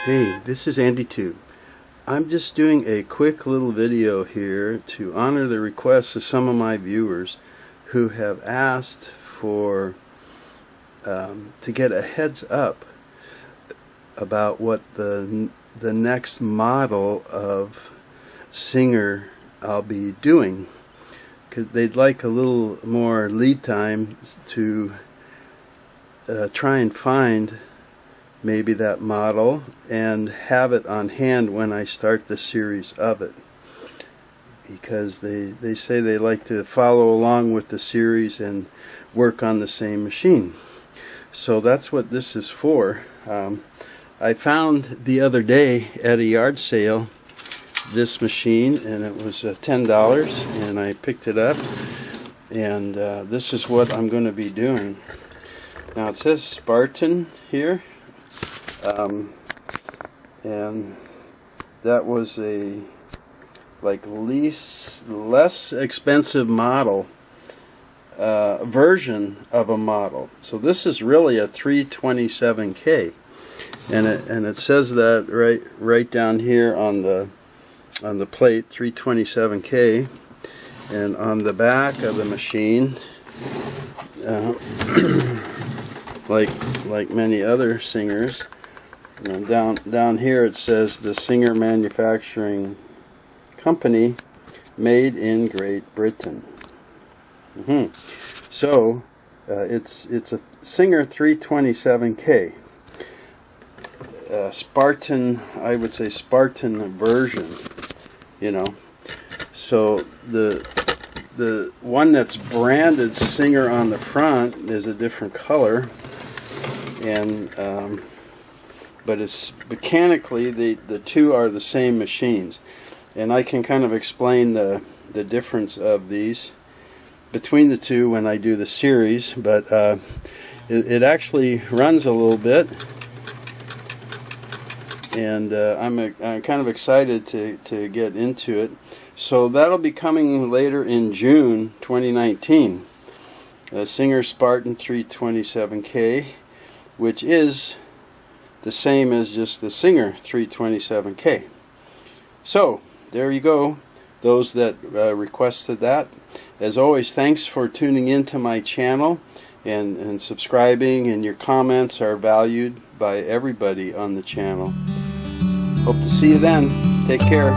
Hey, this is AndyTube. I'm just doing a quick little video here to honor the requests of some of my viewers who have asked for to get a heads up about what the next model of Singer I'll be doing, because they'd like a little more lead time to try and find maybe that model and have it on hand when I start the series of it, because they say they like to follow along with the series and work on the same machine. So that's what this is for. I found the other day at a yard sale this machine, and it was $10, and I picked it up, and this is what I'm going to be doing. Now it says Spartan here, and that was a less expensive model version of a model. So this is really a 327K, and it says that right down here on the plate, 327K, and on the back of the machine, like many other Singers, down here it says the Singer Manufacturing Company, made in Great Britain. So it's a Singer 327K, Spartan, I would say Spartan version, So the one that's branded Singer on the front is a different color, and but it's mechanically the two are the same machines, and I can kind of explain the difference of these between the two when I do the series, but it actually runs a little bit, and I'm kind of excited to get into it. So that'll be coming later in June 2019. Singer Spartan 327K, which is the same as just the Singer 327K. So there you go, those that requested that. As always, thanks for tuning in to my channel and subscribing, and your comments are valued by everybody on the channel. Hope to see you then. Take care.